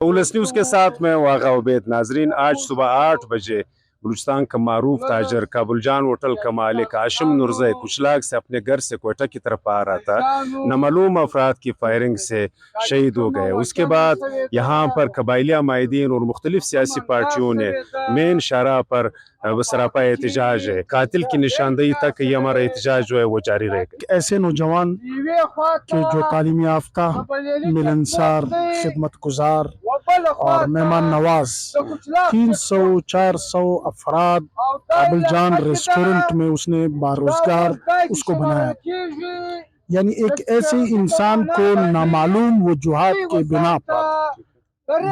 Police news کے ساتھ میں واقع عبید. ناظرین، آج صبح 8 بجے بلوچستان کا معروف تاجر کابل جان ہوٹل کا مالک ہاشم نورزئی کچلاگ سے اپنے گھر سے کوئٹہ کی طرف آ رہا تھا. نامعلوم افراد کی فائرنگ سے شہید ہو گئے. اس کے بعد یہاں پر قبائلی عمائدین اور مختلف سیاسی پارٹیوں نے مین شاہراہ پر سراپا احتجاج ہے. قاتل کی نشاندہی تک یہ ہمارا احتجاج جو ہے وہ جاری رہے گا. ایسے نوجوان کہ جو تعلیم یافتہ، ملنسار، خدمت گزار اور مہمان نواز 300-400 افراد کابل جان ریسٹورنٹ میں اس نے باروزگار اس کو بنایا. یعنی ایک ایسے انسان کو نامعلوم وجوہات کے بنا پر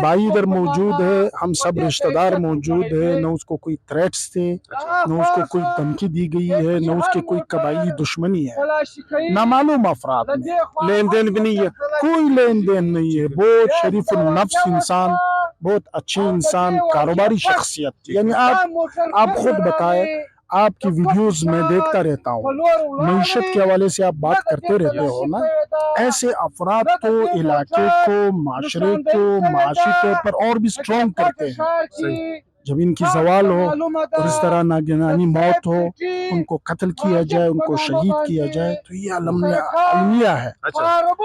بھائی ادھر موجود ہے، ہم سب رشتہ دار موجود ہے، نہ اس کو کوئی تھریٹس تھے، نہ اس کو کوئی دھمکی دی گئی ہے، نہ اس کی کوئی قبائلی دشمنی ہے. نامعلوم افراد میں لین دین بھی نہیں ہے، کوئی لین دین نہیں ہے. بہت شریف النفس انسان، بہت اچھے انسان، کاروباری شخصیت. یعنی آپ خود بتائیں، آپ کی ویڈیوز میں دیکھتا رہتا ہوں، معیشت کے حوالے سے آپ بات کرتے رہتے ہو نا. ایسے افراد کو علاقے کو، معاشرے کو معاشی طور پر اور بھی سٹرونگ کرتے ہیں. جب ان کی زوال ہو اور اس طرح ناگہانی موت ہو، ان کو قتل کیا جائے، ان کو شہید کیا جائے، تو یہ المیہ ہے.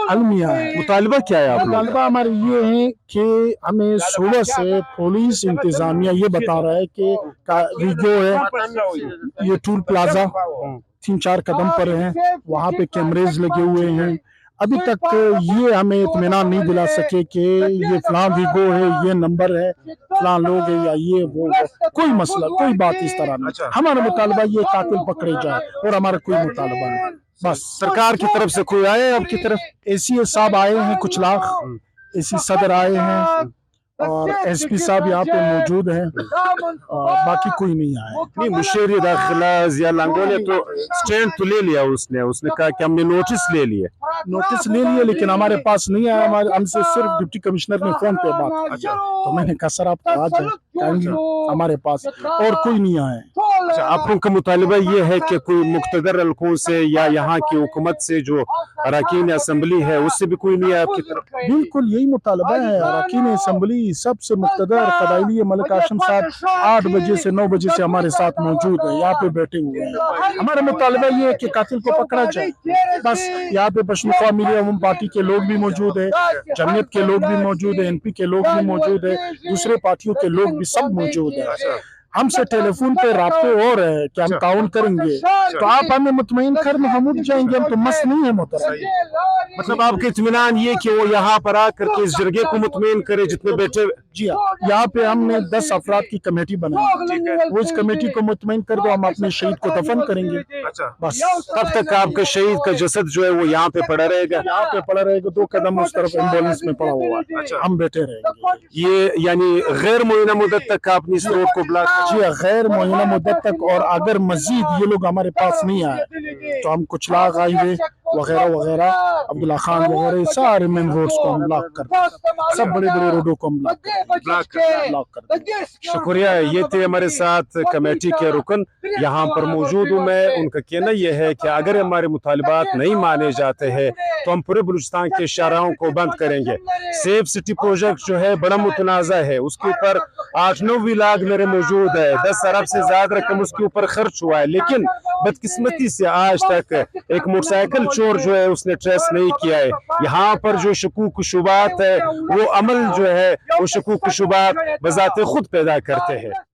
المیہ ہے. مطالبہ کیا ہے آپ لوگ؟ مطالبہ ہمارے یہ ہے کہ ہمیں صبح سے پولیس انتظامیہ یہ بتا رہا ہے کہ ویڈیو ہے، یہ ٹول پلازا 3-4 قدم پر ہیں، وہاں پہ کیمریز لگے ہوئے ہیں. ابھی تک یہ ہمیں اطمینان نہیں دلا سکے کہ یہ فلاں ویگو ہے، یہ نمبر ہے، فلاں لوگ ہے، یا یہ وہ. کوئی مسئلہ، کوئی بات اس طرح نہیں. ہمارا مطالبہ یہ قاتل پکڑے جائے اور ہمارا کوئی مطالبہ نہیں. بس سرکار کی طرف سے کوئی آئے آپ کی طرف؟ اے سی صاحب آئے ہیں، کچھ لاکھ اے سی صدر آئے ہیں، اور ایس پی صاحب یہاں پہ موجود ہیں، باقی کوئی نہیں آیا. نہیں، مشیر داخلہ ضیاء لانگو نے تو سٹینڈ تو لے لیا. اس نے کہا کہ ہم نے نوٹس لے لیے. نوٹس لے لیے لیکن ہمارے پاس نہیں آیا. ہم سے صرف ڈپٹی کمشنر نے فون پہ بات کی، تو میں نے کہا سر آپ آ جائیں کائنڈلی ہمارے پاس، اور کوئی نہیں آئے. آپ کا مطالبہ یہ ہے کہ کوئی مقتدر حلقوں سے یا یہاں کی حکومت سے جو اراکین اسمبلی ہے اس سے بھی کوئی نہیں ہے آپ کی طرف؟ بالکل یہی مطالبہ ہے. اراکین اسمبلی سب سے مقتدر قبائلی ملک ہاشم صاحب 8 بجے سے 9 بجے سے ہمارے ساتھ موجود ہیں، یہاں پہ بیٹھے ہوئے ہیں. ہمارا مطالبہ یہ ہے کہ قاتل کو پکڑا جائے. بس یہاں پہ پشتونخوا ملی عوام پارٹی کے لوگ بھی موجود ہیں، جمعیت کے لوگ بھی موجود ہیں، NP کے لوگ بھی موجود ہیں، دوسرے پارٹیوں کے لوگ بھی سب موجود ہیں. ہم سے ٹیلی فون پہ رابطے ہو رہے ہیں کہ ہم تعاون کریں گے، تو آپ ہمیں مطمئن کریں، ہم اٹھ جائیں گے. ہم تو مست نہیں ہے محترم. مطلب آپ کا اطمینان یہ کہ وہ یہاں پر آ کر کے اس جرگے کو مطمئن کرے جتنے بیٹھے؟ جی ہاں، یہاں پہ ہم نے 10 افراد کی کمیٹی بنائی، وہ اس کمیٹی کو مطمئن کر دو، ہم اپنے شہید کو دفن کریں گے. بس تب تک آپ کا شہید کا جسد جو ہے وہ یہاں پہ پڑا رہے گا؟ یہاں پہ پڑا رہے گا، 2 قدم اس طرف ایمبولینس میں پڑا ہوا ہے، ہم بیٹھے رہیں گے. یہ یعنی غیر معینہ مدت تک آپ نے اس روڈ کو بلاک؟ جی غیر معینہ مدت تک. اور اگر مزید یہ لوگ ہمارے پاس نہیں آئے تو ہم کچھ لاکھ ہائی وے وغیرہ وغیرہ، عبداللہ خان وغیرہ، سارے مین روڈز کو ہم بلاک کر دیں. سب بڑے بڑے روڈوں کو ہم بلاک کر دیں. شکریہ. یہ تھے ہمارے ساتھ کمیٹی کے رکن، یہاں پر موجود ہوں میں. ان کا کہنا یہ ہے کہ اگر ہمارے مطالبات نہیں مانے جاتے ہیں تو ہم پورے بلوچستان کے شاہراہوں کو بند کریں گے. سیف سٹی پروجیکٹ جو ہے بڑا متنازع ہے، اس کے اوپر 8-9 ولاگ میرے موجود ہے، 10 ارب سے زیادہ رقم اس کے اوپر خرچ ہوا ہے، لیکن بدقسمتی سے آج تک ایک موٹر سائیکل چور جو ہے اس نے ٹریس نہیں کیا ہے. یہاں پر جو شکوک و شبہات ہے وہ عمل جو ہے وہ شکوک و شبہات بذات خود پیدا کرتے ہیں.